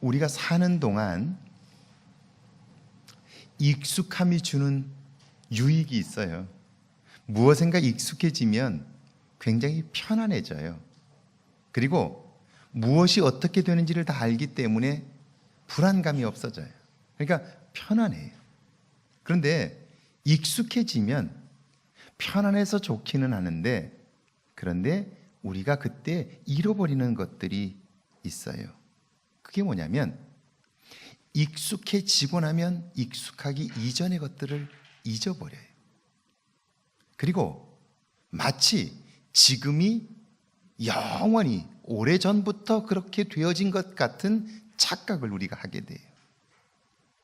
우리가 사는 동안 익숙함이 주는 유익이 있어요. 무엇인가 익숙해지면 굉장히 편안해져요. 그리고 무엇이 어떻게 되는지를 다 알기 때문에 불안감이 없어져요. 그러니까 편안해요. 그런데 익숙해지면 편안해서 좋기는 하는데, 그런데 우리가 그때 잃어버리는 것들이 있어요. 그게 뭐냐면 익숙해지고 나면 익숙하기 이전의 것들을 잊어버려요. 그리고 마치 지금이 영원히 오래전부터 그렇게 되어진 것 같은 착각을 우리가 하게 돼요.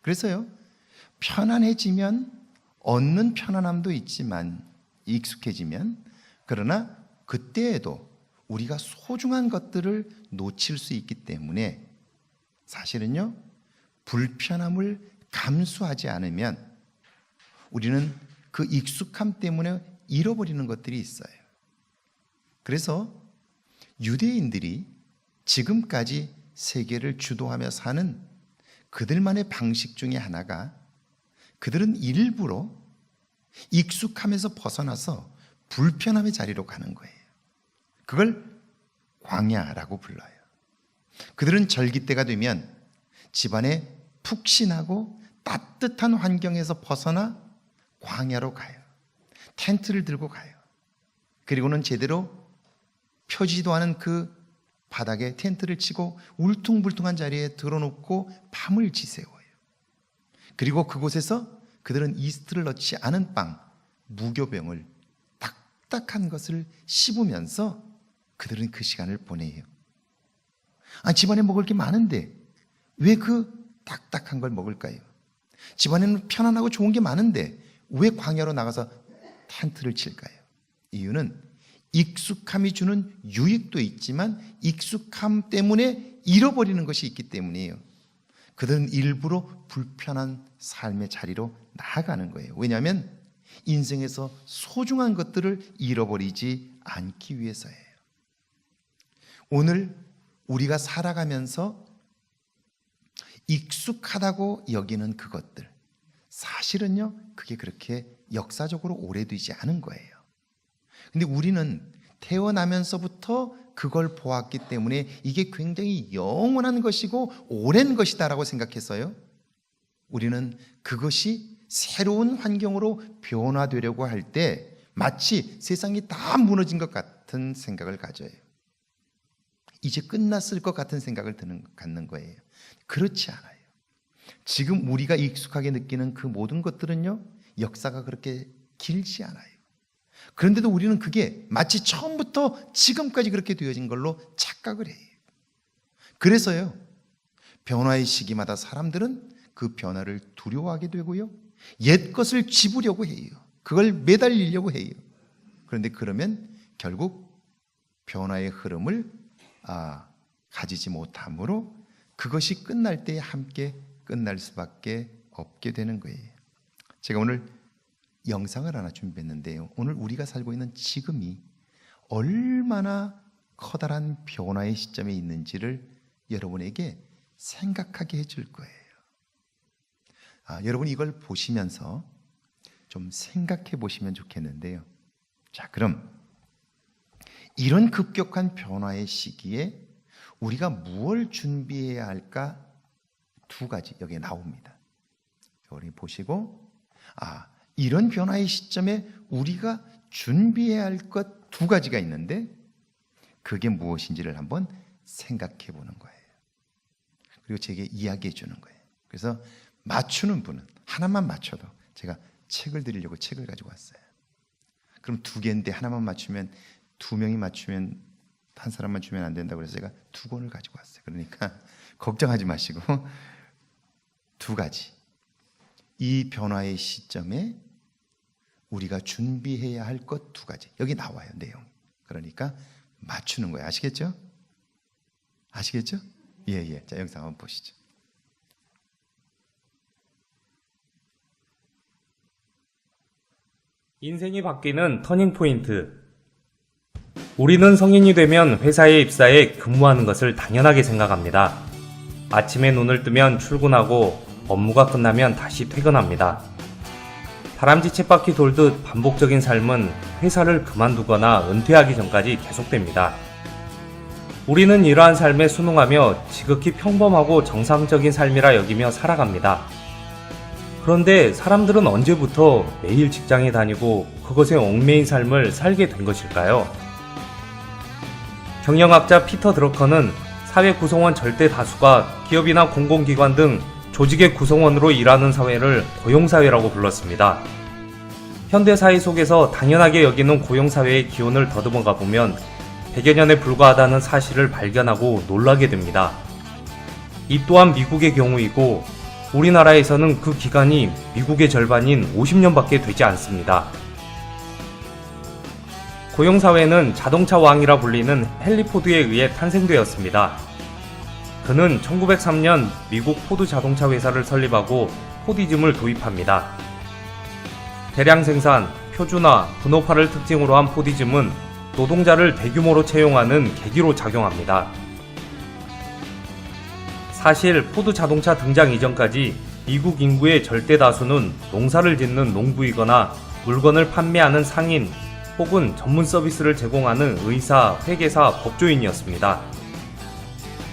그래서요, 편안해지면 얻는 편안함도 있지만 익숙해지면, 그러나 그때에도 우리가 소중한 것들을 놓칠 수 있기 때문에 사실은요, 불편함을 감수하지 않으면 우리는 그 익숙함 때문에 잃어버리는 것들이 있어요. 그래서 유대인들이 지금까지 세계를 주도하며 사는 그들만의 방식 중에 하나가, 그들은 일부러 익숙함에서 벗어나서 불편함의 자리로 가는 거예요. 그걸 광야라고 불러요. 그들은 절기 때가 되면 집안에 푹신하고 따뜻한 환경에서 벗어나 광야로 가요. 텐트를 들고 가요. 그리고는 제대로 펴지도 않은 그 바닥에 텐트를 치고 울퉁불퉁한 자리에 들어놓고 밤을 지새워요. 그리고 그곳에서 그들은 이스트를 넣지 않은 빵, 무교병을 딱딱한 것을 씹으면서 그들은 그 시간을 보내요. 집안에 먹을 게 많은데 왜 그 딱딱한 걸 먹을까요? 집안에는 편안하고 좋은 게 많은데 왜 광야로 나가서 텐트를 칠까요? 이유는 익숙함이 주는 유익도 있지만 익숙함 때문에 잃어버리는 것이 있기 때문이에요. 그들은 일부러 불편한 삶의 자리로 나아가는 거예요. 왜냐하면 인생에서 소중한 것들을 잃어버리지 않기 위해서예요. 오늘 우리가 살아가면서 익숙하다고 여기는 그것들, 사실은요, 그게 그렇게 역사적으로 오래되지 않은 거예요. 근데 우리는 태어나면서부터 그걸 보았기 때문에 이게 굉장히 영원한 것이고 오랜 것이다라고 생각했어요. 우리는 그것이 새로운 환경으로 변화되려고 할 때 마치 세상이 다 무너진 것 같은 생각을 가져요. 이제 끝났을 것 같은 생각을 갖는 거예요. 그렇지 않아요. 지금 우리가 익숙하게 느끼는 그 모든 것들은요, 역사가 그렇게 길지 않아요. 그런데도 우리는 그게 마치 처음부터 지금까지 그렇게 되어진 걸로 착각을 해요. 그래서요, 변화의 시기마다 사람들은 그 변화를 두려워하게 되고요, 옛 것을 집으려고 해요. 그걸 매달리려고 해요. 그런데 그러면 결국 변화의 흐름을 가지지 못함으로 그것이 끝날 때에 함께 끝날 수밖에 없게 되는 거예요. 제가 오늘 영상을 하나 준비했는데요, 오늘 우리가 살고 있는 지금이 얼마나 커다란 변화의 시점에 있는지를 여러분에게 생각하게 해줄 거예요. 여러분 이걸 보시면서 좀 생각해 보시면 좋겠는데요. 자, 그럼 이런 급격한 변화의 시기에 우리가 무엇을 준비해야 할까? 두 가지 여기에 나옵니다. 여기 보시고, 이런 변화의 시점에 우리가 준비해야 할 것 두 가지가 있는데 그게 무엇인지를 한번 생각해 보는 거예요. 그리고 제게 이야기해 주는 거예요. 그래서 맞추는 분은 하나만 맞춰도, 제가 책을 드리려고 책을 가지고 왔어요. 그럼 두 개인데 하나만 맞추면, 두 명이 맞추면 한 사람만 주면 안 된다고 그래서 제가 두 권을 가지고 왔어요. 그러니까 걱정하지 마시고 두 가지, 이 변화의 시점에 우리가 준비해야 할 것 두 가지, 여기 나와요, 내용. 그러니까 맞추는 거예요. 아시겠죠? 아시겠죠? 예. 자, 영상 한번 보시죠. 인생이 바뀌는 터닝포인트. 우리는 성인이 되면 회사에 입사해 근무하는 것을 당연하게 생각합니다. 아침에 눈을 뜨면 출근하고 업무가 끝나면 다시 퇴근합니다. 다람쥐 쳇바퀴 돌듯 반복적인 삶은 회사를 그만두거나 은퇴하기 전까지 계속됩니다. 우리는 이러한 삶에 순응하며 지극히 평범하고 정상적인 삶이라 여기며 살아갑니다. 그런데 사람들은 언제부터 매일 직장에 다니고 그것에 얽매인 삶을 살게 된 것일까요? 경영학자 피터 드러커는 사회 구성원 절대 다수가 기업이나 공공기관 등 조직의 구성원으로 일하는 사회를 고용사회라고 불렀습니다. 현대사회 속에서 당연하게 여기는 고용사회의 기원을 더듬어 가보면 100여 년에 불과하다는 사실을 발견하고 놀라게 됩니다. 이 또한 미국의 경우이고 우리나라에서는 그 기간이 미국의 절반인 50년밖에 되지 않습니다. 고용사회는 자동차 왕이라 불리는 헨리 포드에 의해 탄생되었습니다. 그는 1903년 미국 포드 자동차 회사를 설립하고 포디즘을 도입합니다. 대량 생산, 표준화, 분업화를 특징으로 한 포디즘은 노동자를 대규모로 채용하는 계기로 작용합니다. 사실 포드 자동차 등장 이전까지 미국 인구의 절대 다수는 농사를 짓는 농부이거나 물건을 판매하는 상인 혹은 전문 서비스를 제공하는 의사, 회계사, 법조인이었습니다.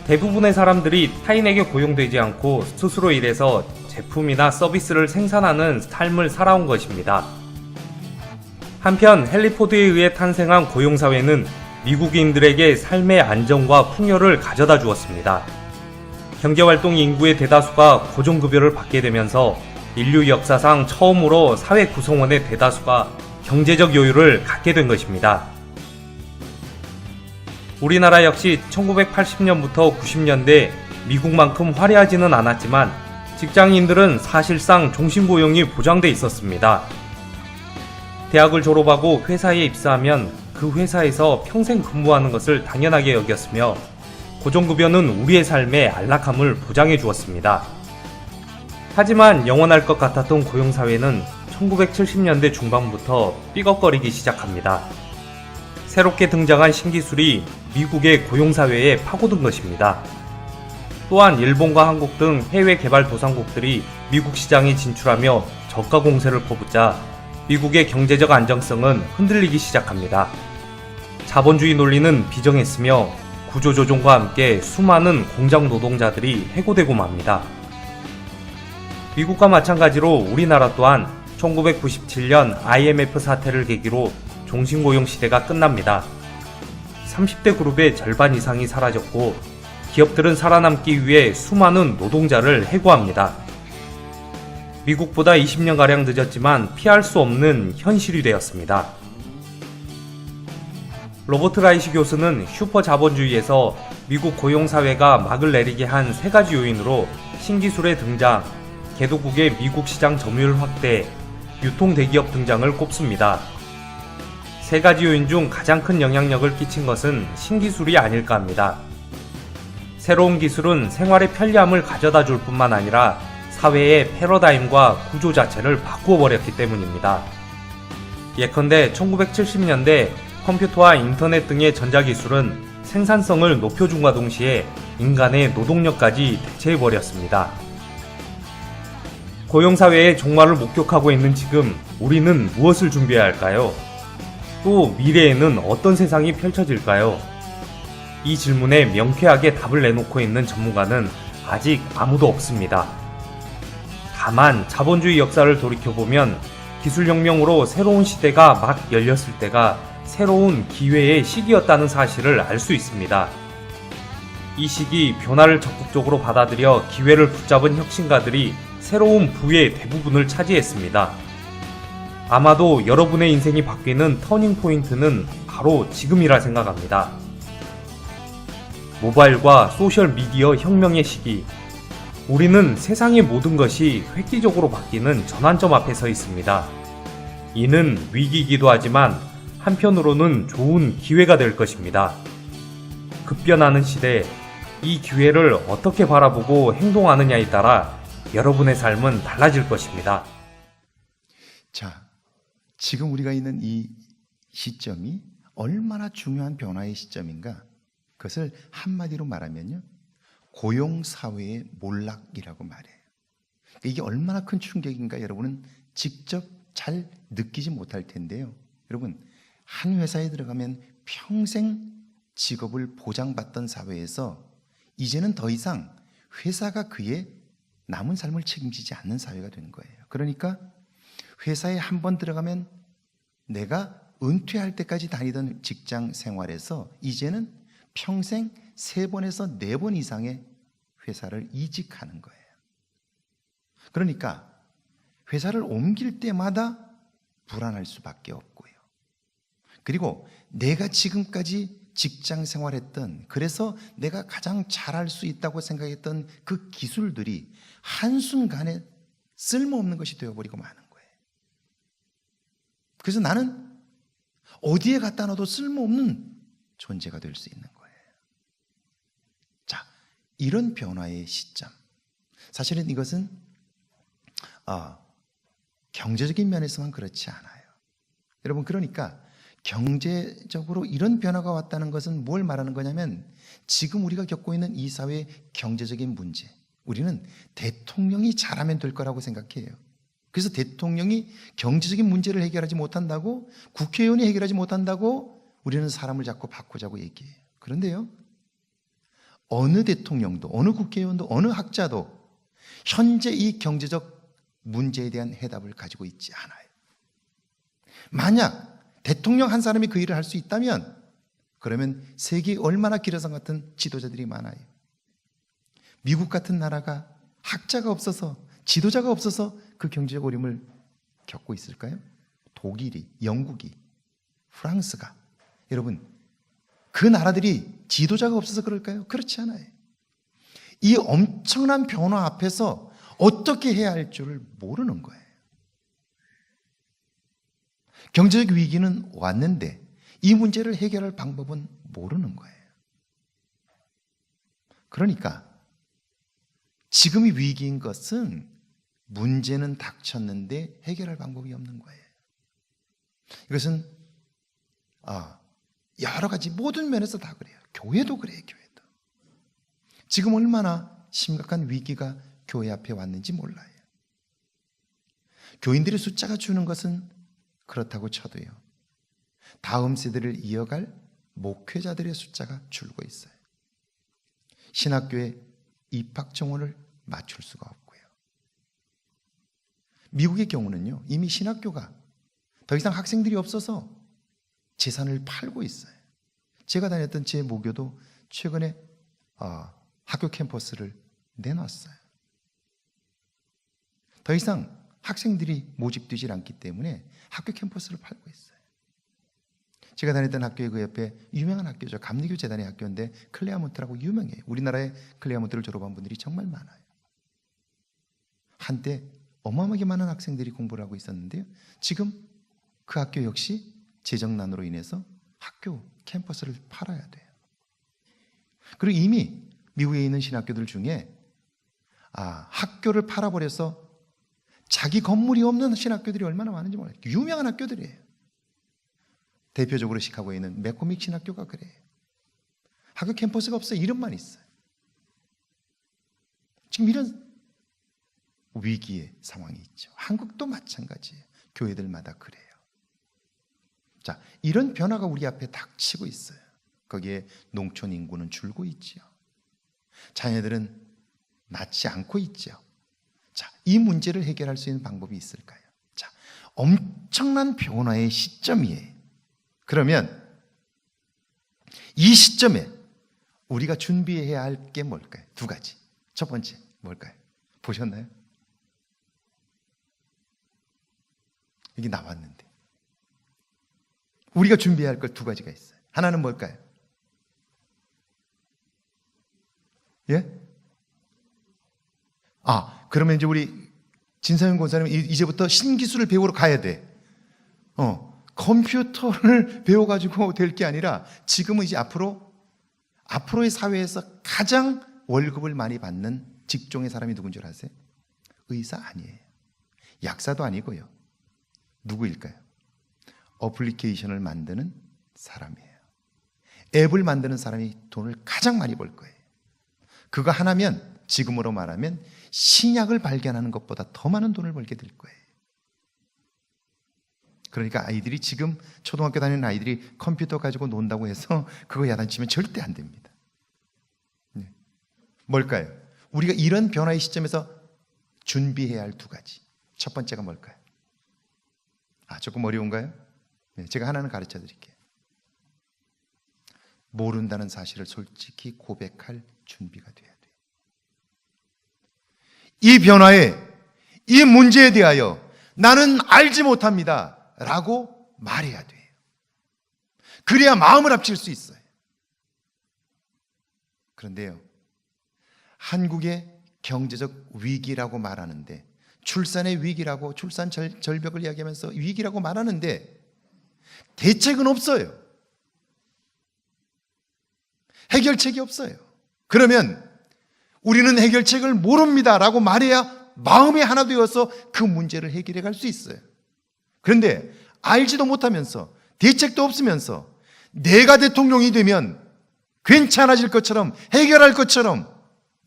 대부분의 사람들이 타인에게 고용되지 않고 스스로 일해서 제품이나 서비스를 생산하는 삶을 살아온 것입니다. 한편 헨리 포드에 의해 탄생한 고용사회는 미국인들에게 삶의 안정과 풍요를 가져다 주었습니다. 경제활동 인구의 대다수가 고정급여를 받게 되면서 인류 역사상 처음으로 사회 구성원의 대다수가 경제적 여유를 갖게 된 것입니다. 우리나라 역시 1980년부터 90년대 미국만큼 화려하지는 않았지만 직장인들은 사실상 종신고용이 보장돼 있었습니다. 대학을 졸업하고 회사에 입사하면 그 회사에서 평생 근무하는 것을 당연하게 여겼으며 고정급여는 우리의 삶의 안락함을 보장해 주었습니다. 하지만 영원할 것 같았던 고용사회는 1970년대 중반부터 삐걱거리기 시작합니다. 새롭게 등장한 신기술이 미국의 고용사회에 파고든 것입니다. 또한 일본과 한국 등 해외 개발도상국들이 미국 시장에 진출하며 저가 공세를 퍼붓자 미국의 경제적 안정성은 흔들리기 시작합니다. 자본주의 논리는 비정했으며 구조조정과 함께 수많은 공장 노동자들이 해고되고 맙니다. 미국과 마찬가지로 우리나라 또한 1997년 IMF 사태를 계기로 종신고용 시대가 끝납니다. 30대 그룹의 절반 이상이 사라졌고 기업들은 살아남기 위해 수많은 노동자를 해고합니다. 미국보다 20년가량 늦었지만 피할 수 없는 현실이 되었습니다. 로버트 라이시 교수는 슈퍼 자본주의에서 미국 고용사회가 막을 내리게 한 세 가지 요인으로 신기술의 등장, 개도국의 미국 시장 점유율 확대, 유통 대기업 등장을 꼽습니다. 세 가지 요인 중 가장 큰 영향력을 끼친 것은 신기술이 아닐까 합니다. 새로운 기술은 생활의 편리함을 가져다 줄 뿐만 아니라 사회의 패러다임과 구조 자체를 바꾸어 버렸기 때문입니다. 예컨대 1970년대 컴퓨터와 인터넷 등의 전자기술은 생산성을 높여준과 동시에 인간의 노동력까지 대체해버렸습니다. 고용사회의 종말을 목격하고 있는 지금 우리는 무엇을 준비해야 할까요? 또 미래에는 어떤 세상이 펼쳐질까요? 이 질문에 명쾌하게 답을 내놓고 있는 전문가는 아직 아무도 없습니다. 다만 자본주의 역사를 돌이켜보면 기술혁명으로 새로운 시대가 막 열렸을 때가 새로운 기회의 시기였다는 사실을 알 수 있습니다. 이 시기 변화를 적극적으로 받아들여 기회를 붙잡은 혁신가들이 새로운 부의 대부분을 차지했습니다. 아마도 여러분의 인생이 바뀌는 터닝 포인트는 바로 지금이라 생각합니다. 모바일과 소셜미디어 혁명의 시기, 우리는 세상의 모든 것이 획기적으로 바뀌는 전환점 앞에 서 있습니다. 이는 위기이기도 하지만 한편으로는 좋은 기회가 될 것입니다. 급변하는 시대, 이 기회를 어떻게 바라보고 행동하느냐에 따라 여러분의 삶은 달라질 것입니다. 자, 지금 우리가 있는 이 시점이 얼마나 중요한 변화의 시점인가? 그것을 한마디로 말하면요, 고용사회의 몰락이라고 말해요. 이게 얼마나 큰 충격인가 여러분은 직접 잘 느끼지 못할 텐데요. 여러분, 한 회사에 들어가면 평생 직업을 보장받던 사회에서 이제는 더 이상 회사가 그의 남은 삶을 책임지지 않는 사회가 된 거예요. 그러니까 회사에 한 번 들어가면 내가 은퇴할 때까지 다니던 직장 생활에서 이제는 평생 3번에서 4번 이상의 회사를 이직하는 거예요. 그러니까 회사를 옮길 때마다 불안할 수밖에 없고요. 그리고 내가 지금까지 직장 생활했던, 그래서 내가 가장 잘할 수 있다고 생각했던 그 기술들이 한순간에 쓸모없는 것이 되어버리고 마는 거예요. 그래서 나는 어디에 갖다 놔도 쓸모없는 존재가 될 수 있는 거예요. 자, 이런 변화의 시점. 사실은 이것은 경제적인 면에서만 그렇지 않아요. 여러분, 그러니까 경제적으로 이런 변화가 왔다는 것은 뭘 말하는 거냐면 지금 우리가 겪고 있는 이 사회의 경제적인 문제, 우리는 대통령이 잘하면 될 거라고 생각해요. 그래서 대통령이 경제적인 문제를 해결하지 못한다고, 국회의원이 해결하지 못한다고 우리는 사람을 자꾸 바꾸자고 얘기해요. 그런데요, 어느 대통령도, 어느 국회의원도, 어느 학자도 현재 이 경제적 문제에 대한 해답을 가지고 있지 않아요. 만약 대통령 한 사람이 그 일을 할 수 있다면 그러면 세계에 얼마나 기라성 같은 지도자들이 많아요. 미국 같은 나라가 학자가 없어서, 지도자가 없어서 그 경제적 어려움을 겪고 있을까요? 독일이, 영국이, 프랑스가. 여러분, 그 나라들이 지도자가 없어서 그럴까요? 그렇지 않아요. 이 엄청난 변화 앞에서 어떻게 해야 할 줄을 모르는 거예요. 경제적 위기는 왔는데 이 문제를 해결할 방법은 모르는 거예요. 그러니까 지금이 위기인 것은 문제는 닥쳤는데 해결할 방법이 없는 거예요. 이것은 여러 가지 모든 면에서 다 그래요. 교회도 그래요. 교회도. 지금 얼마나 심각한 위기가 교회 앞에 왔는지 몰라요. 교인들의 숫자가 주는 것은 그렇다고 쳐도요, 다음 세대를 이어갈 목회자들의 숫자가 줄고 있어요. 신학교의 입학 정원을 맞출 수가 없고요. 미국의 경우는요, 이미 신학교가 더 이상 학생들이 없어서 재산을 팔고 있어요. 제가 다녔던 제 모교도 최근에 학교 캠퍼스를 내놨어요. 더 이상 학생들이 모집되질 않기 때문에 학교 캠퍼스를 팔고 있어요. 제가 다녔던 학교의 그 옆에 유명한 학교죠. 감리교 재단의 학교인데 클레아몬트라고 유명해요. 우리나라에 클레아몬트를 졸업한 분들이 정말 많아요. 한때 어마어마하게 많은 학생들이 공부를 하고 있었는데요, 지금 그 학교 역시 재정난으로 인해서 학교 캠퍼스를 팔아야 돼요. 그리고 이미 미국에 있는 신학교들 중에 학교를 팔아버려서 자기 건물이 없는 신학교들이 얼마나 많은지 몰라요. 유명한 학교들이에요. 대표적으로 시카고에 있는 맥코믹 신학교가 그래요. 학교 캠퍼스가 없어요. 이름만 있어요. 지금 이런 위기의 상황이 있죠. 한국도 마찬가지예요. 교회들마다 그래요. 자, 이런 변화가 우리 앞에 닥치고 있어요. 거기에 농촌 인구는 줄고 있죠. 자녀들은 낳지 않고 있죠. 자, 이 문제를 해결할 수 있는 방법이 있을까요? 자, 엄청난 변화의 시점이에요. 그러면 이 시점에 우리가 준비해야 할 게 뭘까요? 2가지. 첫 번째 뭘까요? 보셨나요? 여기 나왔는데 우리가 준비해야 할 것 2가지가 있어요. 하나는 뭘까요? 예? 그러면 이제 우리 진사영 권사님 이제부터 신기술을 배우러 가야 돼. 컴퓨터를 배워가지고 될 게 아니라 지금은 이제 앞으로의 사회에서 가장 월급을 많이 받는 직종의 사람이 누군 줄 아세요? 의사 아니에요. 약사도 아니고요. 누구일까요? 어플리케이션을 만드는 사람이에요. 앱을 만드는 사람이 돈을 가장 많이 벌 거예요. 그거 하나면 지금으로 말하면 신약을 발견하는 것보다 더 많은 돈을 벌게 될 거예요. 그러니까 아이들이 지금 초등학교 다니는 아이들이 컴퓨터 가지고 논다고 해서 그거 야단치면 절대 안 됩니다. 네. 뭘까요? 우리가 이런 변화의 시점에서 준비해야 할 두 가지. 첫 번째가 뭘까요? 조금 어려운가요? 네, 제가 하나는 가르쳐 드릴게요. 모른다는 사실을 솔직히 고백할 준비가 돼야 돼요. 이 변화에, 이 문제에 대하여 나는 알지 못합니다 라고 말해야 돼요. 그래야 마음을 합칠 수 있어요. 그런데요, 한국의 경제적 위기라고 말하는데, 출산의 위기라고, 출산 절벽을 이야기하면서 위기라고 말하는데 대책은 없어요. 해결책이 없어요. 그러면 우리는 해결책을 모릅니다 라고 말해야 마음이 하나 되어서 그 문제를 해결해 갈 수 있어요. 그런데 알지도 못하면서 대책도 없으면서 내가 대통령이 되면 괜찮아질 것처럼 해결할 것처럼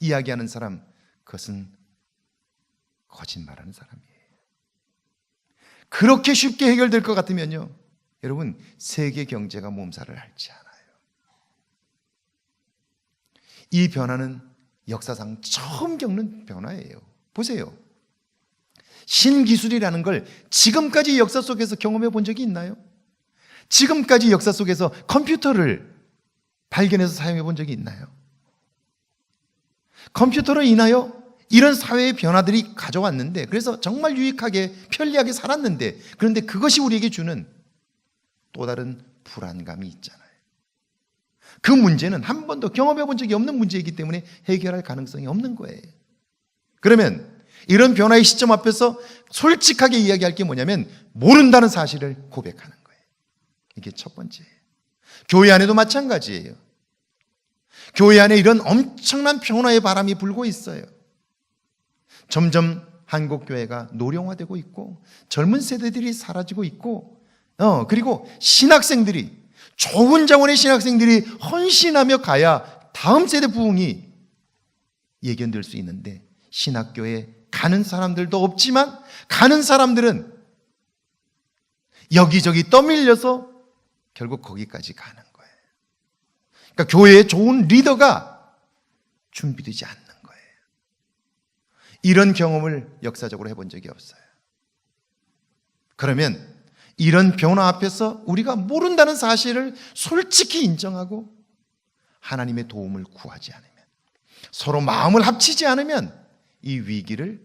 이야기하는 사람, 그것은 거짓말하는 사람이에요. 그렇게 쉽게 해결될 것 같으면요, 여러분, 세계 경제가 몸살을 앓지 않아요. 이 변화는 역사상 처음 겪는 변화예요. 보세요. 신기술이라는 걸 지금까지 역사 속에서 경험해 본 적이 있나요? 지금까지 역사 속에서 컴퓨터를 발견해서 사용해 본 적이 있나요? 컴퓨터로 인하여 이런 사회의 변화들이 가져왔는데, 그래서 정말 유익하게 편리하게 살았는데, 그런데 그것이 우리에게 주는 또 다른 불안감이 있잖아요. 그 문제는 한 번도 경험해 본 적이 없는 문제이기 때문에 해결할 가능성이 없는 거예요. 그러면 이런 변화의 시점 앞에서 솔직하게 이야기할 게 뭐냐면 모른다는 사실을 고백하는 거예요. 이게 첫 번째예요. 교회 안에도 마찬가지예요. 교회 안에 이런 엄청난 변화의 바람이 불고 있어요. 점점 한국 교회가 노령화되고 있고 젊은 세대들이 사라지고 있고, 그리고 신학생들이, 좋은 자원의 신학생들이 헌신하며 가야 다음 세대 부흥이 예견될 수 있는데, 신학교에 가는 사람들도 없지만 가는 사람들은 여기저기 떠밀려서 결국 거기까지 가는 거예요. 그러니까 교회에 좋은 리더가 준비되지 않는 거예요. 이런 경험을 역사적으로 해본 적이 없어요. 그러면 이런 변화 앞에서 우리가 모른다는 사실을 솔직히 인정하고 하나님의 도움을 구하지 않으면, 서로 마음을 합치지 않으면 이 위기를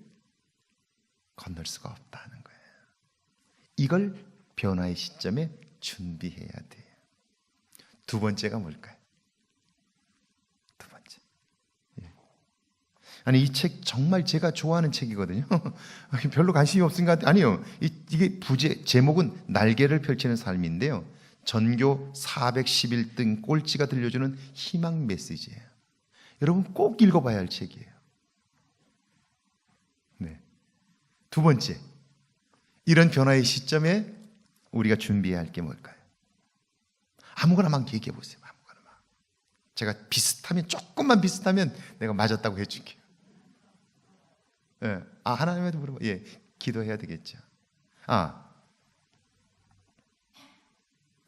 건널 수가 없다는 거예요. 이걸 변화의 시점에 준비해야 돼요. 두 번째가 뭘까요? 두 번째. 아니, 이 책 정말 제가 좋아하는 책이거든요. 별로 관심이 없은가? 아니요. 이게 제목은 날개를 펼치는 삶인데요. 전교 411등 꼴찌가 들려주는 희망 메시지예요. 여러분 꼭 읽어봐야 할 책이에요. 네. 두 번째, 이런 변화의 시점에 우리가 준비해야 할 게 뭘까요? 아무거나 막 얘기해 보세요. 아무거나 막. 제가 비슷하면, 조금만 비슷하면 내가 맞았다고 해줄게요. 예. 하나님한테 물어봐. 예, 기도해야 되겠죠.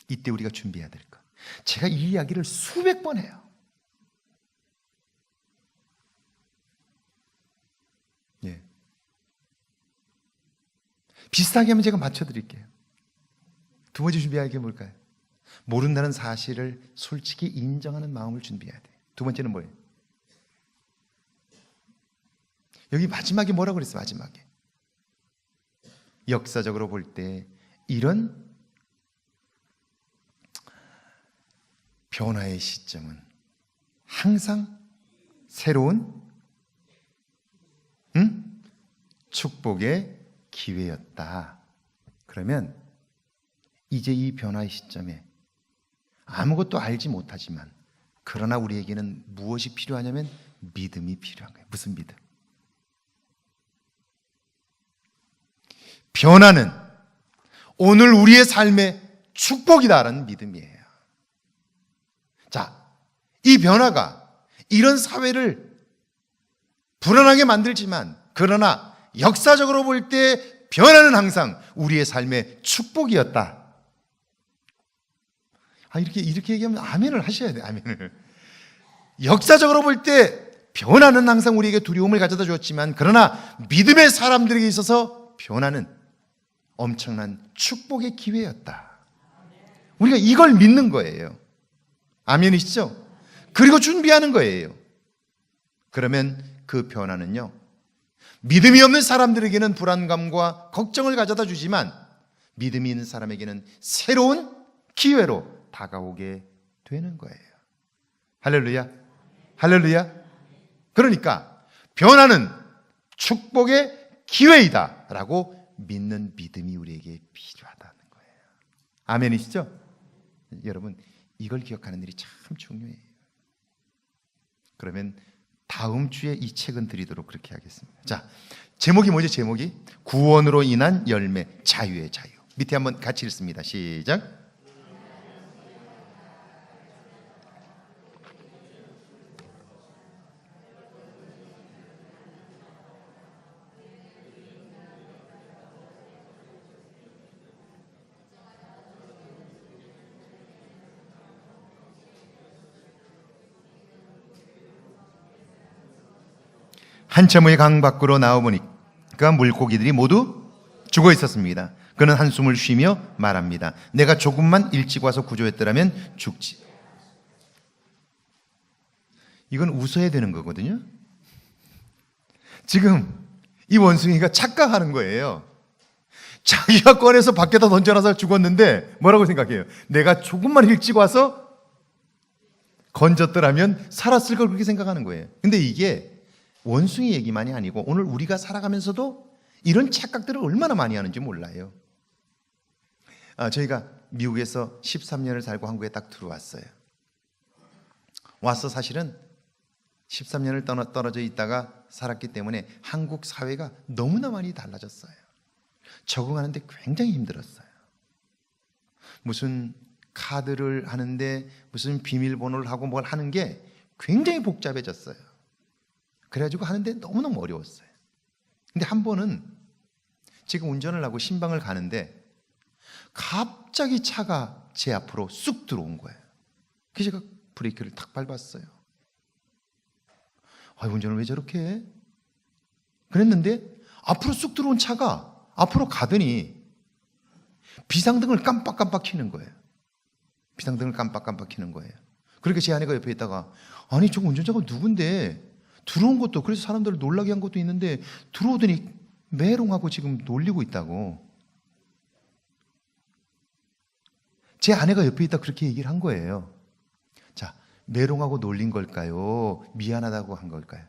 이때 우리가 준비해야 될 것. 제가 이 이야기를 수백 번 해요. 예. 비슷하게 하면 제가 맞춰드릴게요. 두 번째 준비해야 할 게 뭘까요? 모른다는 사실을 솔직히 인정하는 마음을 준비해야 돼요. 두 번째는 뭐예요? 여기 마지막에 뭐라고 그랬어요? 마지막에 역사적으로 볼 때 이런 변화의 시점은 항상 새로운 축복의 기회였다. 그러면 이제 이 변화의 시점에 아무것도 알지 못하지만, 그러나 우리에게는 무엇이 필요하냐면 믿음이 필요한 거예요. 무슨 믿음? 변화는 오늘 우리의 삶의 축복이다라는 믿음이에요. 자, 이 변화가 이런 사회를 불안하게 만들지만, 그러나 역사적으로 볼 때 변화는 항상 우리의 삶의 축복이었다. 이렇게 얘기하면 아멘을 하셔야 돼요. 아멘을. 역사적으로 볼 때 변화는 항상 우리에게 두려움을 가져다 주었지만, 그러나 믿음의 사람들에게 있어서 변화는 엄청난 축복의 기회였다. 우리가 이걸 믿는 거예요. 아멘이시죠? 그리고 준비하는 거예요. 그러면 그 변화는요, 믿음이 없는 사람들에게는 불안감과 걱정을 가져다 주지만, 믿음이 있는 사람에게는 새로운 기회로 다가오게 되는 거예요. 할렐루야. 할렐루야. 그러니까 변화는 축복의 기회이다 라고 믿는 믿음이 우리에게 필요하다는 거예요. 아멘이시죠? 여러분, 이걸 기억하는 일이 참 중요해요. 그러면 다음 주에 이 책은 드리도록 그렇게 하겠습니다. 자, 제목이 뭐죠? 제목이 구원으로 인한 열매, 자유의 자유. 밑에 한번 같이 읽습니다. 시작. 한참 후에 강 밖으로 나와보니까 물고기들이 모두 죽어 있었습니다. 그는 한숨을 쉬며 말합니다. 내가 조금만 일찍 와서 구조했더라면 죽지. 이건 웃어야 되는 거거든요. 지금 이 원숭이가 착각하는 거예요. 자기가 꺼내서 밖에다 던져놔서 죽었는데 뭐라고 생각해요? 내가 조금만 일찍 와서 건졌더라면 살았을 걸 그렇게 생각하는 거예요. 근데 이게 원숭이 얘기만이 아니고 오늘 우리가 살아가면서도 이런 착각들을 얼마나 많이 하는지 몰라요. 저희가 미국에서 13년을 살고 한국에 딱 들어왔어요. 와서 사실은 13년을 떨어져 있다가 살았기 때문에 한국 사회가 너무나 많이 달라졌어요. 적응하는데 굉장히 힘들었어요. 무슨 카드를 하는데 무슨 비밀번호를 하고 뭘 하는 게 굉장히 복잡해졌어요. 그래가지고 하는데 너무너무 어려웠어요. 근데 한 번은 제가 운전을 하고 신방을 가는데 갑자기 차가 제 앞으로 쑥 들어온 거예요. 그래서 제가 브레이크를 탁 밟았어요. 운전을 왜 저렇게 해? 그랬는데 앞으로 쑥 들어온 차가 앞으로 가더니 비상등을 깜빡깜빡 켜는 거예요. 비상등을 깜빡깜빡 켜는 거예요. 그러니까 제 아내가 옆에 있다가 아니 저 운전자가 누군데 들어온 것도 그래서 사람들을 놀라게 한 것도 있는데 들어오더니 메롱하고 지금 놀리고 있다고. 제 아내가 옆에 있다 그렇게 얘기를 한 거예요. 자, 메롱하고 놀린 걸까요? 미안하다고 한 걸까요?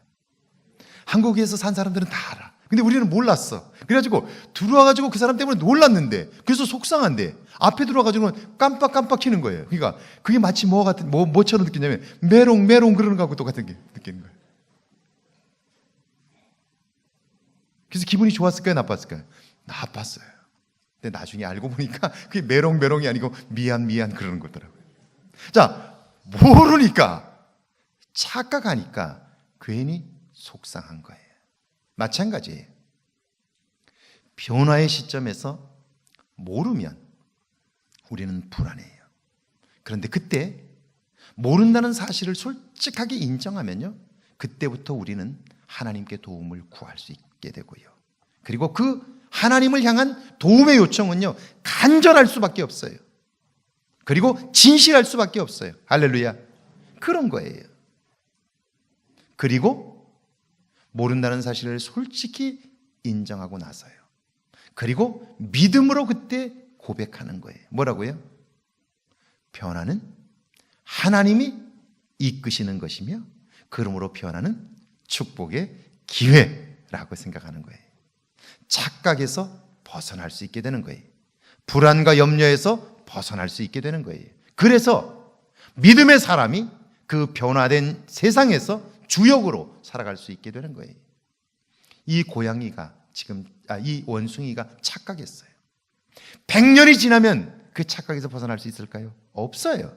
한국에서 산 사람들은 다 알아. 근데 우리는 몰랐어. 그래가지고 들어와가지고 그 사람 때문에 놀랐는데, 그래서 속상한데 앞에 들어와가지고는 깜빡깜빡 켜는 거예요. 그러니까 그게 마치 뭐처럼 느끼냐면 메롱 그러는 거하고 똑같은 게 느끼는 거예요. 그래서 기분이 좋았을까요? 나빴을까요? 나빴어요. 근데 나중에 알고 보니까 그게 메롱이 아니고 미안 그러는 거더라고요. 자, 모르니까 착각하니까 괜히 속상한 거예요. 마찬가지예요. 변화의 시점에서 모르면 우리는 불안해요. 그런데 그때 모른다는 사실을 솔직하게 인정하면요, 그때부터 우리는 하나님께 도움을 구할 수 있게 되고요. 그리고 그 하나님을 향한 도움의 요청은요, 간절할 수밖에 없어요. 그리고 진실할 수밖에 없어요. 할렐루야. 그런 거예요. 그리고 모른다는 사실을 솔직히 인정하고 나서요. 그리고 믿음으로 그때 고백하는 거예요. 뭐라고요? 변화는 하나님이 이끄시는 것이며, 그러므로 변화는 축복의 기회라고 생각하는 거예요. 착각에서 벗어날 수 있게 되는 거예요. 불안과 염려에서 벗어날 수 있게 되는 거예요. 그래서 믿음의 사람이 그 변화된 세상에서 주역으로 살아갈 수 있게 되는 거예요. 이 이 원숭이가 착각했어요. 100년이 지나면 그 착각에서 벗어날 수 있을까요? 없어요.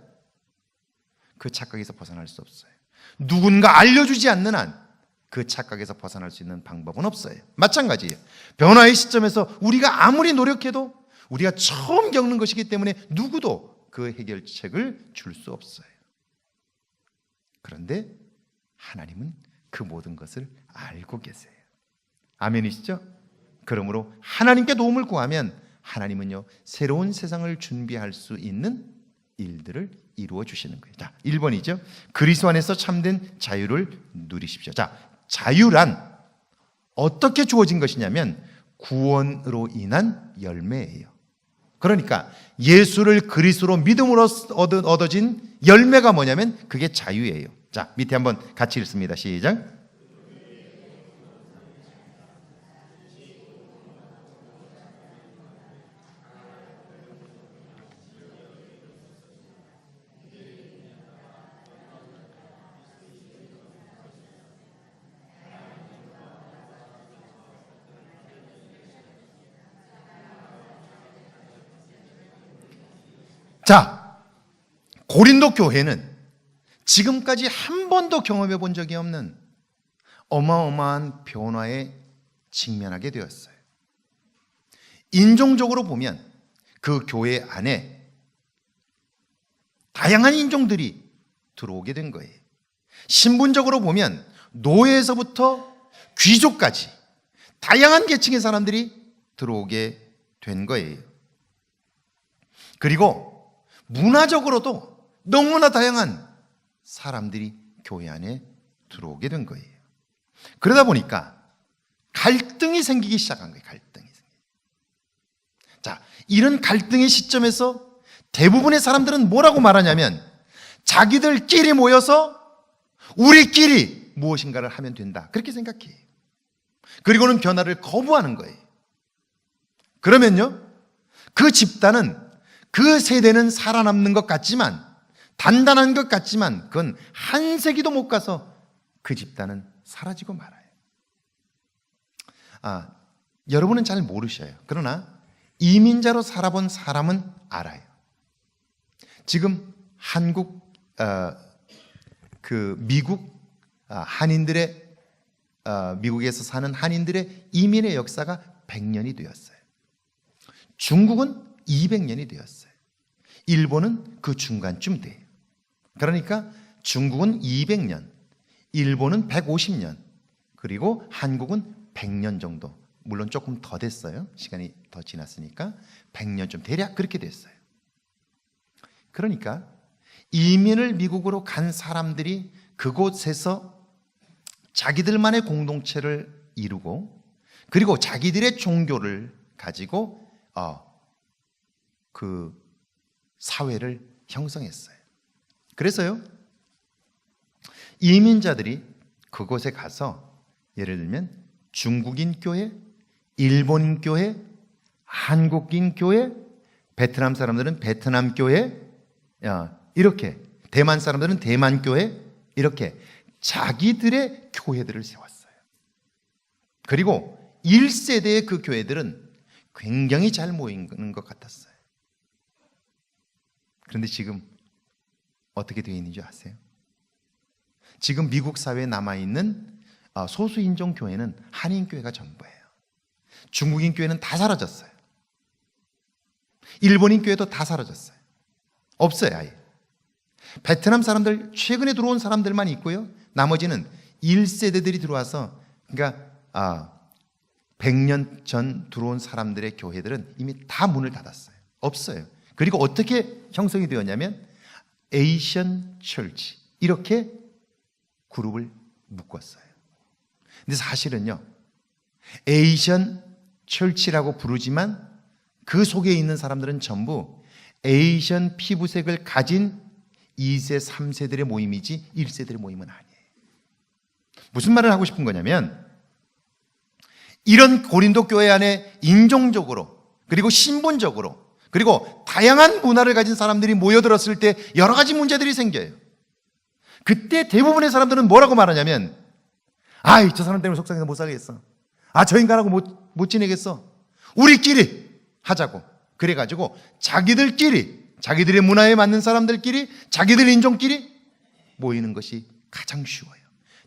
그 착각에서 벗어날 수 없어요. 누군가 알려주지 않는 한 그 착각에서 벗어날 수 있는 방법은 없어요. 마찬가지예요. 변화의 시점에서 우리가 아무리 노력해도 우리가 처음 겪는 것이기 때문에 누구도 그 해결책을 줄 수 없어요. 그런데 하나님은 그 모든 것을 알고 계세요. 아멘이시죠? 그러므로 하나님께 도움을 구하면 하나님은요, 새로운 세상을 준비할 수 있는 일들을 이루어 주시는 거예요. 자, 1번이죠. 그리스도 안에서 참된 자유를 누리십시오. 자, 자유란 어떻게 주어진 것이냐면 구원으로 인한 열매예요. 그러니까 예수를 그리스도로 믿음으로 얻어진 열매가 뭐냐면 그게 자유예요. 자, 밑에 한번 같이 읽습니다. 시작. 자, 고린도 교회는 지금까지 한 번도 경험해 본 적이 없는 어마어마한 변화에 직면하게 되었어요. 인종적으로 보면 그 교회 안에 다양한 인종들이 들어오게 된 거예요. 신분적으로 보면 노예에서부터 귀족까지 다양한 계층의 사람들이 들어오게 된 거예요. 그리고 문화적으로도 너무나 다양한 사람들이 교회 안에 들어오게 된 거예요. 그러다 보니까 갈등이 생기기 시작한 거예요. 갈등이. 자, 이런 갈등의 시점에서 대부분의 사람들은 뭐라고 말하냐면 자기들끼리 모여서 우리끼리 무엇인가를 하면 된다. 그렇게 생각해요. 그리고는 변화를 거부하는 거예요. 그러면요, 그 집단은 그 세대는 살아남는 것 같지만, 단단한 것 같지만 그건 한 세기도 못 가서 그 집단은 사라지고 말아요. 여러분은 잘 모르셔요. 그러나 이민자로 살아본 사람은 알아요. 지금 한국, 미국 한인들의 미국에서 사는 한인들의 이민의 역사가 100년이 되었어요. 중국은 200년이 되었어요. 일본은 그 중간쯤 돼요. 그러니까 중국은 200년, 일본은 150년, 그리고 한국은 100년 정도. 물론 조금 더 됐어요. 시간이 더 지났으니까 100년쯤 대략 그렇게 됐어요. 그러니까 이민을 미국으로 간 사람들이 그곳에서 자기들만의 공동체를 이루고 그리고 자기들의 종교를 가지고 그 사회를 형성했어요. 그래서요, 이민자들이 그곳에 가서 예를 들면 중국인 교회, 일본인 교회, 한국인 교회, 베트남 사람들은 베트남 교회, 이렇게 대만 사람들은 대만 교회, 이렇게 자기들의 교회들을 세웠어요. 그리고 1세대의 그 교회들은 굉장히 잘 모이는 것 같았어요. 그런데 지금 어떻게 되어 있는지 아세요? 지금 미국 사회에 남아있는 소수인종 교회는 한인교회가 전부예요. 중국인 교회는 다 사라졌어요. 일본인 교회도 다 사라졌어요. 없어요, 아예. 베트남 사람들, 최근에 들어온 사람들만 있고요. 나머지는 1세대들이 들어와서, 그러니까 100년 전 들어온 사람들의 교회들은 이미 다 문을 닫았어요. 없어요. 그리고 어떻게 형성이 되었냐면 에이션 철치, 이렇게 그룹을 묶었어요. 근데 사실은요, 에이션 철치라고 부르지만 그 속에 있는 사람들은 전부 에이션 피부색을 가진 2세, 3세들의 모임이지 1세들의 모임은 아니에요. 무슨 말을 하고 싶은 거냐면, 이런 고린도 교회 안에 인종적으로 그리고 신분적으로 그리고 다양한 문화를 가진 사람들이 모여들었을 때 여러 가지 문제들이 생겨요. 그때 대부분의 사람들은 뭐라고 말하냐면, 저 사람 때문에 속상해서 못 살겠어. 저 인간하고 못 지내겠어. 우리끼리 하자고. 그래가지고 자기들끼리, 자기들의 문화에 맞는 사람들끼리, 자기들 인종끼리 모이는 것이 가장 쉬워요.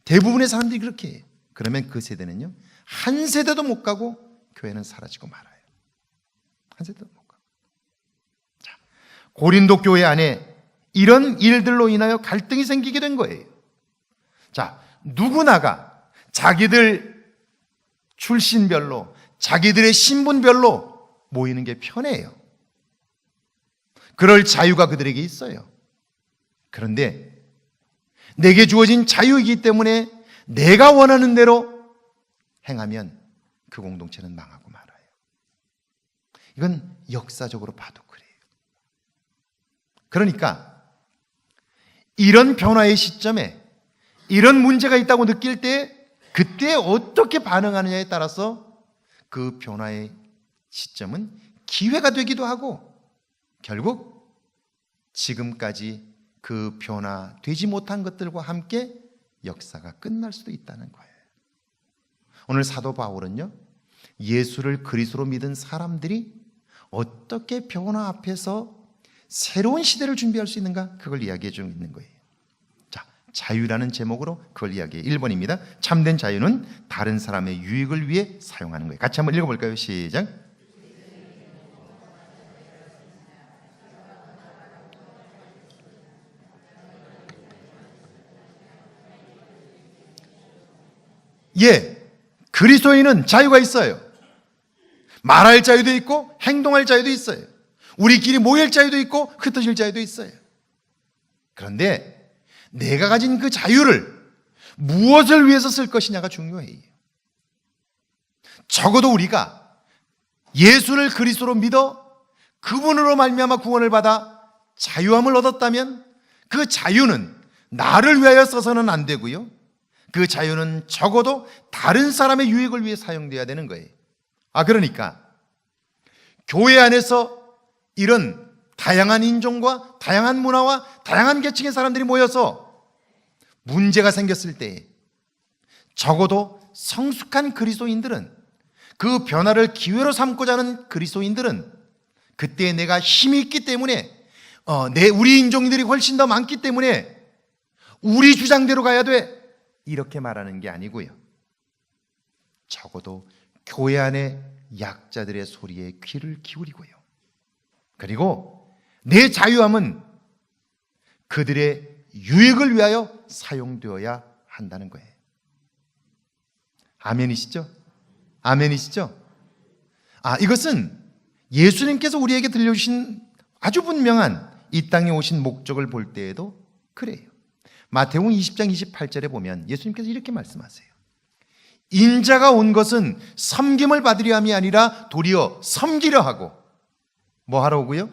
대부분의 사람들이 그렇게 해요. 그러면 그 세대는요, 한 세대도 못 가고 교회는 사라지고 말아요. 한 세대도 못 가고. 자, 고린도 교회 안에 이런 일들로 인하여 갈등이 생기게 된 거예요. 자, 누구나가 자기들 출신별로, 자기들의 신분별로 모이는 게 편해요. 그럴 자유가 그들에게 있어요. 그런데 내게 주어진 자유이기 때문에 내가 원하는 대로 행하면 그 공동체는 망하고 말아요. 이건 역사적으로 봐도 그래요. 그러니까 이런 변화의 시점에 이런 문제가 있다고 느낄 때 그때 어떻게 반응하느냐에 따라서 그 변화의 시점은 기회가 되기도 하고 결국 지금까지 그 변화되지 못한 것들과 함께 역사가 끝날 수도 있다는 거예요. 오늘 사도 바울은요, 예수를 그리스도로 믿은 사람들이 어떻게 변화 앞에서 새로운 시대를 준비할 수 있는가, 그걸 이야기해 주고 있는 거예요. 자, 자유라는 제목으로 그걸 이야기해요. 1번입니다. 참된 자유는 다른 사람의 유익을 위해 사용하는 거예요. 같이 한번 읽어볼까요? 시작. 예, 그리스도인은 자유가 있어요. 말할 자유도 있고 행동할 자유도 있어요. 우리끼리 모일 자유도 있고 흩어질 자유도 있어요. 그런데 내가 가진 그 자유를 무엇을 위해서 쓸 것이냐가 중요해요. 적어도 우리가 예수를 그리스도로 믿어 그분으로 말미암아 구원을 받아 자유함을 얻었다면 그 자유는 나를 위하여 써서는 안 되고요, 그 자유는 적어도 다른 사람의 유익을 위해 사용돼야 되는 거예요. 그러니까 교회 안에서 이런 다양한 인종과 다양한 문화와 다양한 계층의 사람들이 모여서 문제가 생겼을 때 적어도 성숙한 그리스도인들은, 그 변화를 기회로 삼고자 하는 그리스도인들은 그때 내가 힘이 있기 때문에 우리 인종들이 훨씬 더 많기 때문에 우리 주장대로 가야 돼, 이렇게 말하는 게 아니고요, 적어도 교회 안에 약자들의 소리에 귀를 기울이고요, 그리고 내 자유함은 그들의 유익을 위하여 사용되어야 한다는 거예요. 아멘이시죠? 아멘이시죠? 이것은 예수님께서 우리에게 들려주신 아주 분명한 이 땅에 오신 목적을 볼 때에도 그래요. 마태복음 20장 28절에 보면 예수님께서 이렇게 말씀하세요. 인자가 온 것은 섬김을 받으려 함이 아니라 도리어 섬기려 하고, 뭐 하러 오고요?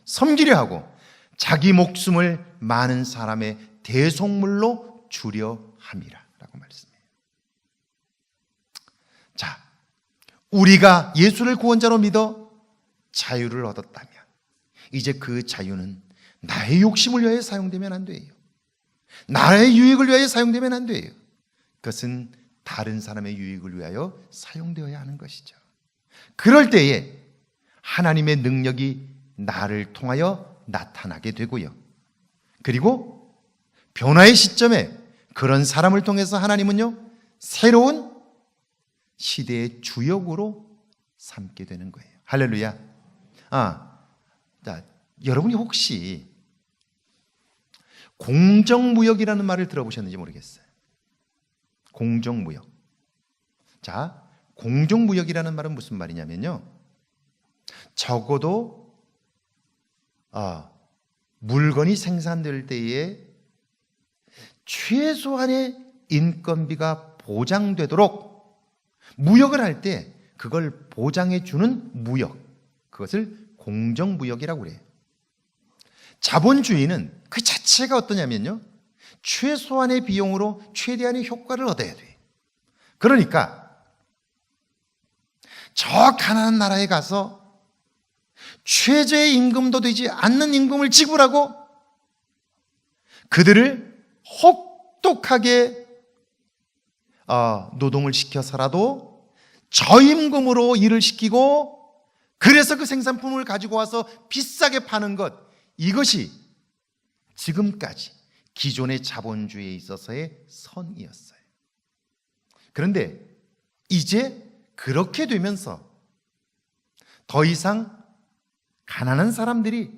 섬기려 하고 자기 목숨을 많은 사람의 대속물로 주려 함이라 라고 말씀해요. 자, 우리가 예수를 구원자로 믿어 자유를 얻었다면 이제 그 자유는 나의 욕심을 위하여 사용되면 안 돼요. 나의 유익을 위하여 사용되면 안 돼요. 그것은 다른 사람의 유익을 위하여 사용되어야 하는 것이죠. 그럴 때에 하나님의 능력이 나를 통하여 나타나게 되고요, 그리고 변화의 시점에 그런 사람을 통해서 하나님은요, 새로운 시대의 주역으로 삼게 되는 거예요. 할렐루야. 자, 여러분이 혹시 공정무역이라는 말을 들어보셨는지 모르겠어요. 공정무역. 자, 공정무역이라는 말은 무슨 말이냐면요, 적어도 물건이 생산될 때에 최소한의 인건비가 보장되도록 무역을 할 때 그걸 보장해 주는 무역, 그것을 공정무역이라고 그래요. 자본주의는 그 자체가 어떠냐면요, 최소한의 비용으로 최대한의 효과를 얻어야 돼요. 그러니까 저 가난한 나라에 가서 최저의 임금도 되지 않는 임금을 지불하고 그들을 혹독하게 노동을 시켜서라도 저임금으로 일을 시키고, 그래서 그 생산품을 가지고 와서 비싸게 파는 것, 이것이 지금까지 기존의 자본주의에 있어서의 선이었어요. 그런데 이제 그렇게 되면서 더 이상 가난한 사람들이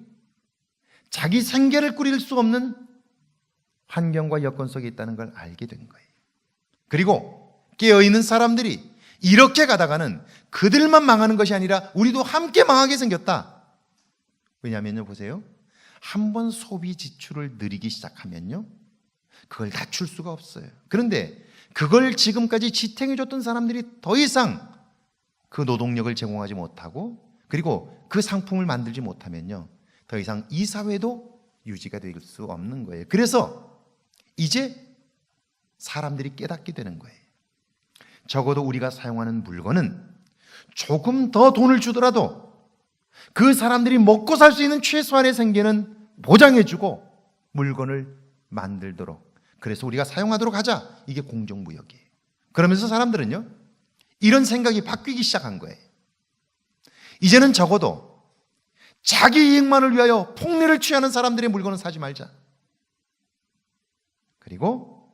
자기 생계를 꾸릴 수 없는 환경과 여건 속에 있다는 걸 알게 된 거예요. 그리고 깨어있는 사람들이 이렇게 가다가는 그들만 망하는 것이 아니라 우리도 함께 망하게 생겼다. 왜냐하면요, 보세요. 한번 소비 지출을 늘리기 시작하면요, 그걸 낮출 수가 없어요. 그런데 그걸 지금까지 지탱해줬던 사람들이 더 이상 그 노동력을 제공하지 못하고 그리고 그 상품을 만들지 못하면요, 더 이상 이 사회도 유지가 될 수 없는 거예요. 그래서 이제 사람들이 깨닫게 되는 거예요. 적어도 우리가 사용하는 물건은 조금 더 돈을 주더라도 그 사람들이 먹고 살 수 있는 최소한의 생계는 보장해주고 물건을 만들도록, 그래서 우리가 사용하도록 하자. 이게 공정무역이에요. 그러면서 사람들은요, 이런 생각이 바뀌기 시작한 거예요. 이제는 적어도 자기 이익만을 위하여 폭리를 취하는 사람들의 물건은 사지 말자. 그리고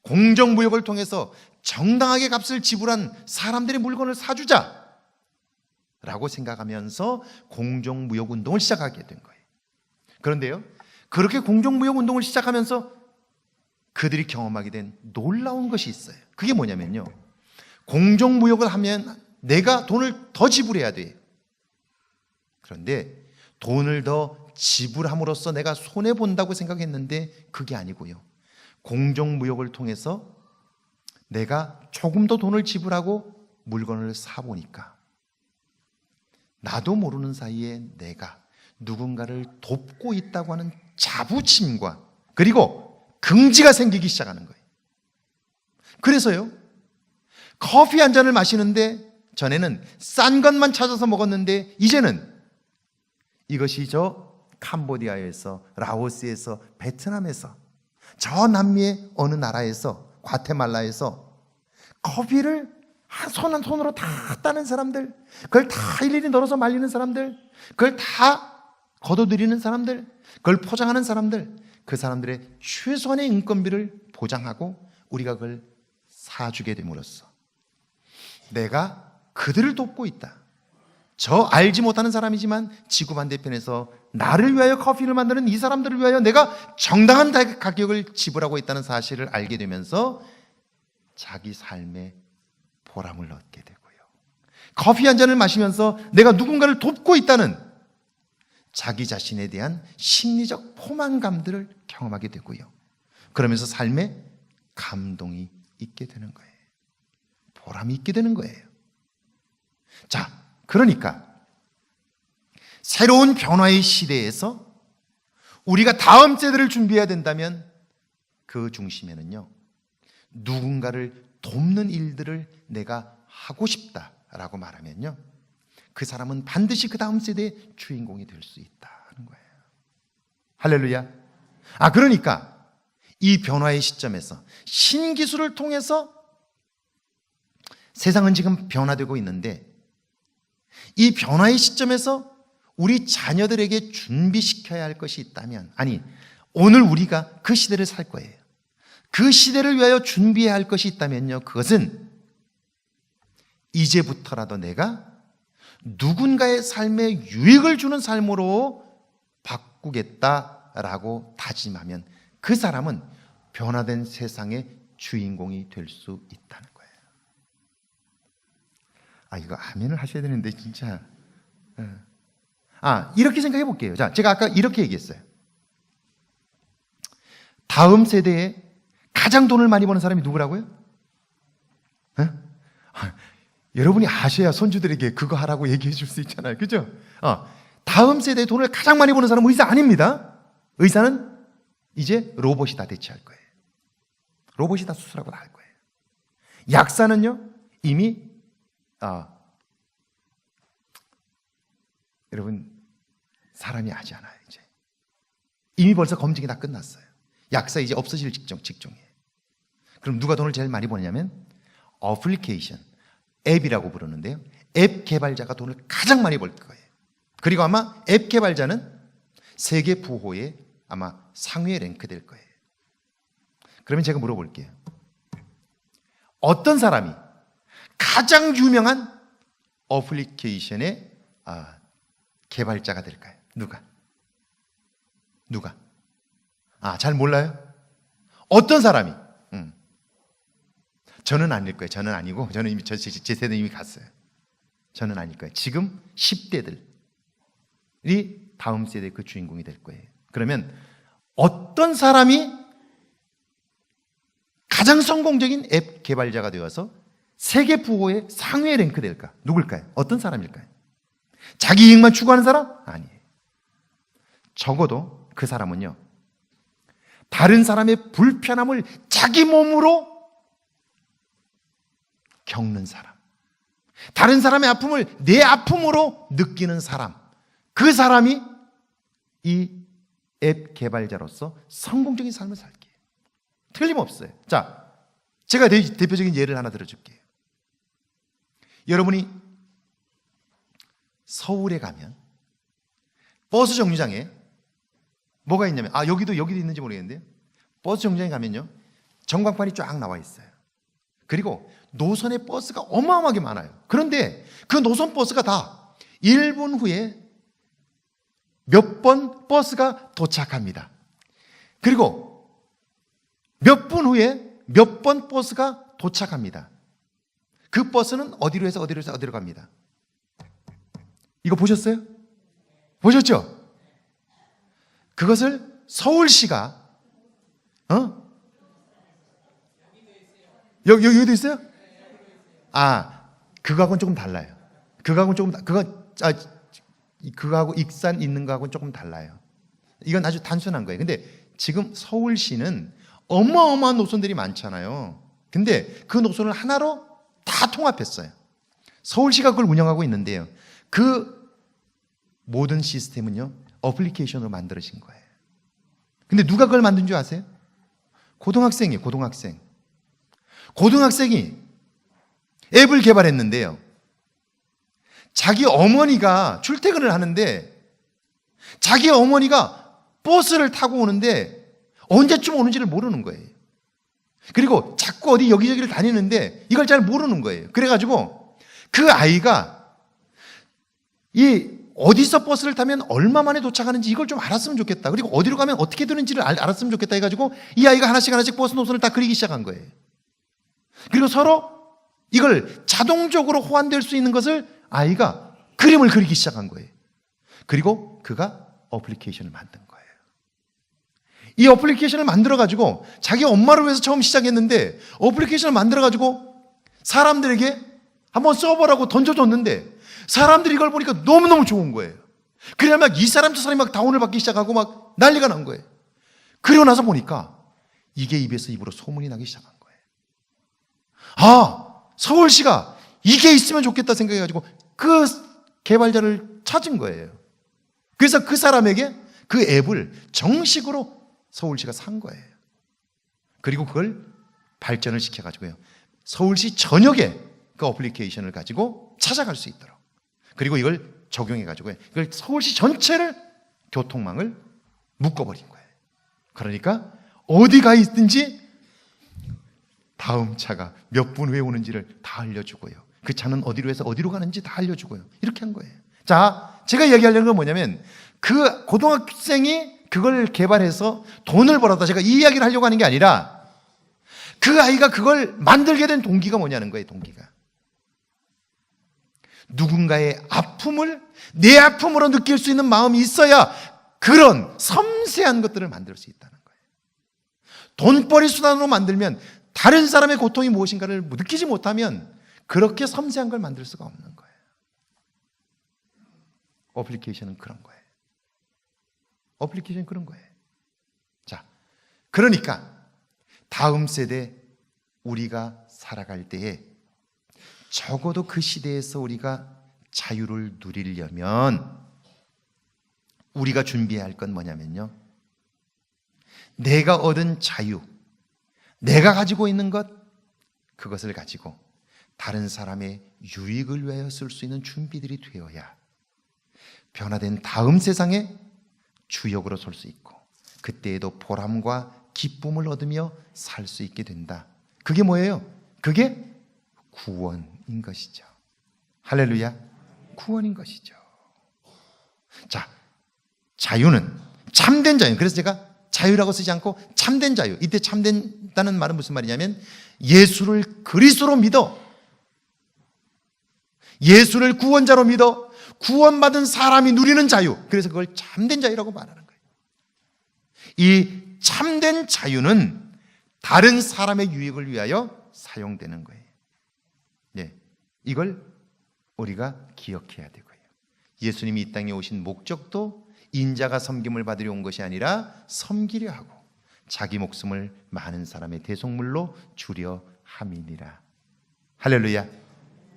공정무역을 통해서 정당하게 값을 지불한 사람들의 물건을 사주자 라고 생각하면서 공정무역운동을 시작하게 된 거예요. 그런데요, 그렇게 공정무역운동을 시작하면서 그들이 경험하게 된 놀라운 것이 있어요. 그게 뭐냐면요, 공정무역을 하면 내가 돈을 더 지불해야 돼요. 그런데 돈을 더 지불함으로써 내가 손해본다고 생각했는데 그게 아니고요, 공정무역을 통해서 내가 조금 더 돈을 지불하고 물건을 사보니까 나도 모르는 사이에 내가 누군가를 돕고 있다고 하는 자부심과 그리고 긍지가 생기기 시작하는 거예요. 그래서요, 커피 한 잔을 마시는데 전에는 싼 것만 찾아서 먹었는데 이제는 이것이 저 캄보디아에서, 라오스에서, 베트남에서, 저 남미의 어느 나라에서, 과테말라에서 커피를 한 손으로 다 따는 사람들, 그걸 다 일일이 널어서 말리는 사람들, 그걸 다 걷어들이는 사람들, 그걸 포장하는 사람들, 그 사람들의 최소한의 인건비를 보장하고 우리가 그걸 사주게 됨으로써 내가 그들을 돕고 있다. 저 알지 못하는 사람이지만 지구 반대편에서 나를 위하여 커피를 만드는 이 사람들을 위하여 내가 정당한 가격을 지불하고 있다는 사실을 알게 되면서 자기 삶에 보람을 얻게 되고요, 커피 한 잔을 마시면서 내가 누군가를 돕고 있다는 자기 자신에 대한 심리적 포만감들을 경험하게 되고요, 그러면서 삶에 감동이 있게 되는 거예요. 보람이 있게 되는 거예요. 자, 그러니까 새로운 변화의 시대에서 우리가 다음 세대를 준비해야 된다면 그 중심에는요, 누군가를 돕는 일들을 내가 하고 싶다라고 말하면요, 그 사람은 반드시 그 다음 세대의 주인공이 될 수 있다는 거예요. 할렐루야. 그러니까 이 변화의 시점에서 신기술을 통해서 세상은 지금 변화되고 있는데 이 변화의 시점에서 우리 자녀들에게 준비시켜야 할 것이 있다면, 아니, 오늘 우리가 그 시대를 살 거예요. 그 시대를 위하여 준비해야 할 것이 있다면요, 그것은 이제부터라도 내가 누군가의 삶에 유익을 주는 삶으로 바꾸겠다라고 다짐하면 그 사람은 변화된 세상의 주인공이 될 수 있다는 거예요. 이거 아멘을 하셔야 되는데 진짜. 이렇게 생각해 볼게요. 자, 제가 아까 이렇게 얘기했어요. 다음 세대에 가장 돈을 많이 버는 사람이 누구라고요? 여러분이 아셔야 손주들에게 그거 하라고 얘기해 줄 수 있잖아요. 그죠? 다음 세대에 돈을 가장 많이 버는 사람은 의사 아닙니다. 의사는 이제 로봇이 다 대체할 거예요. 로봇이 다 수술하고 다 할 거예요. 약사는요, 이미 여러분, 사람이 하지 않아요. 이제 이미 벌써 검증이 다 끝났어요. 약사 이제 없어질 직종이에요. 그럼 누가 돈을 제일 많이 버냐면 어플리케이션, 앱이라고 부르는데요, 앱 개발자가 돈을 가장 많이 벌 거예요. 그리고 아마 앱 개발자는 세계 부호에 아마 상위에 랭크될 거예요. 그러면 제가 물어볼게요. 어떤 사람이 가장 유명한 어플리케이션의 개발자가 될까요? 누가? 잘 몰라요? 어떤 사람이? 저는 아닐 거예요. 저는 아니고, 저는 이미 제 세대는 이미 갔어요. 저는 아닐 거예요. 지금 10대들이 다음 세대의 그 주인공이 될 거예요. 그러면 어떤 사람이 가장 성공적인 앱 개발자가 되어서 세계 부호의 상위에 랭크 될까? 누굴까요? 어떤 사람일까요? 자기 이익만 추구하는 사람? 아니에요. 적어도 그 사람은요, 다른 사람의 불편함을 자기 몸으로 겪는 사람, 다른 사람의 아픔을 내 아픔으로 느끼는 사람, 그 사람이 이 앱 개발자로서 성공적인 삶을 살게. 틀림없어요. 자, 제가 대표적인 예를 하나 들어줄게요. 여러분이 서울에 가면 버스 정류장에 뭐가 있냐면, 여기도 있는지 모르겠는데요, 버스 정류장에 가면요, 전광판이 쫙 나와 있어요. 그리고 노선의 버스가 어마어마하게 많아요. 그런데 그 노선 버스가 다 1분 후에 몇 번 버스가 도착합니다. 그리고 몇 분 후에 몇 번 버스가 도착합니다. 그 버스는 어디로 해서 어디로 갑니다. 이거 보셨어요? 보셨죠? 그것을 서울시가 여기도 있어요? 그거하고는 조금 달라요. 그거하고 익산 있는 거하고는 조금 달라요. 이건 아주 단순한 거예요. 근데 지금 서울시는 어마어마한 노선들이 많잖아요. 근데 그 노선을 하나로 다 통합했어요. 서울시가 그걸 운영하고 있는데요, 그 모든 시스템은요, 어플리케이션으로 만들어진 거예요. 근데 누가 그걸 만든 줄 아세요? 고등학생이에요. 고등학생이 앱을 개발했는데요, 자기 어머니가 출퇴근을 하는데 자기 어머니가 버스를 타고 오는데 언제쯤 오는지를 모르는 거예요. 그리고 자꾸 어디 여기저기를 다니는데 이걸 잘 모르는 거예요. 그래가지고 그 아이가 어디서 버스를 타면 얼마 만에 도착하는지 이걸 좀 알았으면 좋겠다, 그리고 어디로 가면 어떻게 되는지를 알았으면 좋겠다 해가지고 이 아이가 하나씩 버스 노선을 다 그리기 시작한 거예요. 그리고 서로 이걸 자동적으로 호환될 수 있는 것을 아이가 그림을 그리기 시작한 거예요. 그리고 그가 어플리케이션을 만든 거예요. 이 어플리케이션을 만들어가지고 자기 엄마를 위해서 처음 시작했는데, 어플리케이션을 만들어가지고 사람들에게 한번 써보라고 던져줬는데 사람들이 이걸 보니까 너무너무 좋은 거예요. 그래야 막 이 사람 저 사람이 막 다운을 받기 시작하고 막 난리가 난 거예요. 그리고 나서 보니까 이게 입에서 입으로 소문이 나기 시작한 거예요. 서울시가 이게 있으면 좋겠다 생각해가지고 그 개발자를 찾은 거예요. 그래서 그 사람에게 그 앱을 정식으로 서울시가 산 거예요. 그리고 그걸 발전을 시켜가지고요, 서울시 전역에 그 어플리케이션을 가지고 찾아갈 수 있도록, 그리고 이걸 적용해가지고요, 이걸 서울시 전체를 교통망을 묶어버린 거예요. 그러니까 어디가 있든지 다음 차가 몇 분 후에 오는지를 다 알려주고요, 그 차는 어디로 해서 어디로 가는지 다 알려주고요, 이렇게 한 거예요. 자, 제가 얘기하려는 건 뭐냐면, 그 고등학생이 그걸 개발해서 돈을 벌었다, 제가 이 이야기를 하려고 하는 게 아니라 그 아이가 그걸 만들게 된 동기가 뭐냐는 거예요. 동기가 누군가의 아픔을 내 아픔으로 느낄 수 있는 마음이 있어야 그런 섬세한 것들을 만들 수 있다는 거예요. 돈벌이 수단으로 만들면, 다른 사람의 고통이 무엇인가를 느끼지 못하면 그렇게 섬세한 걸 만들 수가 없는 거예요. 어플리케이션은 그런 거예요. 어플리케이션은 그런 거예요. 자, 그러니까 다음 세대 우리가 살아갈 때에 적어도 그 시대에서 우리가 자유를 누리려면 우리가 준비해야 할 건 뭐냐면요, 내가 얻은 자유, 내가 가지고 있는 것, 그것을 가지고 다른 사람의 유익을 위하여 쓸 수 있는 준비들이 되어야 변화된 다음 세상에 주역으로 설 수 있고, 그때에도 보람과 기쁨을 얻으며 살 수 있게 된다. 그게 뭐예요? 그게 구원인 것이죠. 할렐루야. 구원인 것이죠. 자, 자유는 참된 자유. 그래서 제가 자유라고 쓰지 않고 참된 자유. 이때 참된다는 말은 무슨 말이냐면 예수를 그리스도로 믿어, 예수를 구원자로 믿어 구원받은 사람이 누리는 자유. 그래서 그걸 참된 자유라고 말하는 거예요. 이 참된 자유는 다른 사람의 유익을 위하여 사용되는 거예요. 네, 이걸 우리가 기억해야 되고요. 예수님이 이 땅에 오신 목적도 인자가 섬김을 받으려 온 것이 아니라 섬기려 하고 자기 목숨을 많은 사람의 대속물로 주려 함이니라. 할렐루야.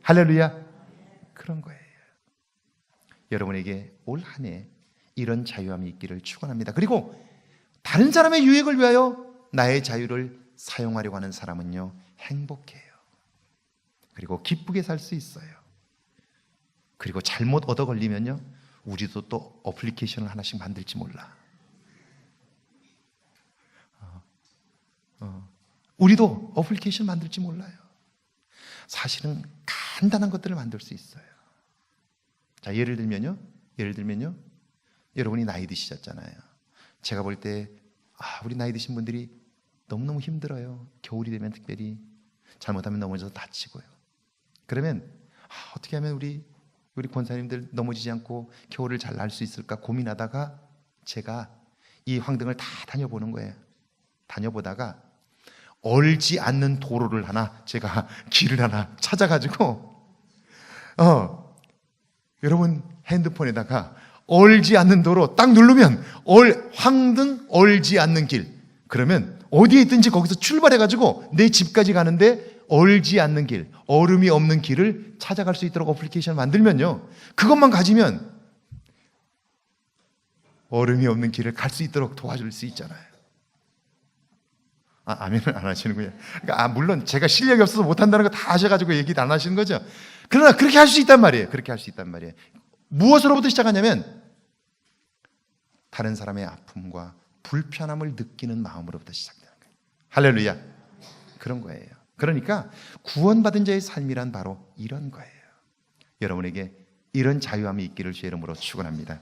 할렐루야. 그런 거예요. 여러분에게 올 한 해 이런 자유함이 있기를 축원합니다. 그리고 다른 사람의 유익을 위하여 나의 자유를 사용하려고 하는 사람은요, 행복해요. 그리고 기쁘게 살 수 있어요. 그리고 잘못 얻어 걸리면요, 우리도 또 어플리케이션을 하나씩 만들지 몰라. 우리도 어플리케이션 만들지 몰라요. 사실은 간단한 것들을 만들 수 있어요. 자, 예를 들면요, 여러분이 나이 드시셨잖아요. 제가 볼 때 우리 나이 드신 분들이 너무너무 힘들어요. 겨울이 되면 특별히 잘못하면 넘어져서 다치고요. 그러면 어떻게 하면 우리 권사님들 넘어지지 않고 겨울을 잘 날 수 있을까 고민하다가 제가 이 황등을 다 다녀보는 거예요. 다녀보다가 얼지 않는 도로를 제가 길을 하나 찾아가지고 여러분 핸드폰에다가 얼지 않는 도로 딱 누르면 황등 얼지 않는 길, 그러면 어디에 있든지 거기서 출발해가지고 내 집까지 가는데 얼지 않는 길, 얼음이 없는 길을 찾아갈 수 있도록 어플리케이션 만들면요, 그것만 가지면 얼음이 없는 길을 갈 수 있도록 도와줄 수 있잖아요. 아멘을 안 하시는군요. 그러니까 물론 제가 실력이 없어서 못한다는 거 다 아셔가지고 얘기 안 하시는 거죠. 그러나 그렇게 할 수 있단 말이에요. 그렇게 할 수 있단 말이에요. 무엇으로부터 시작하냐면 다른 사람의 아픔과 불편함을 느끼는 마음으로부터 시작되는 거예요. 할렐루야. 그런 거예요. 그러니까 구원받은 자의 삶이란 바로 이런 거예요. 여러분에게 이런 자유함이 있기를 주의 이름으로 축원합니다.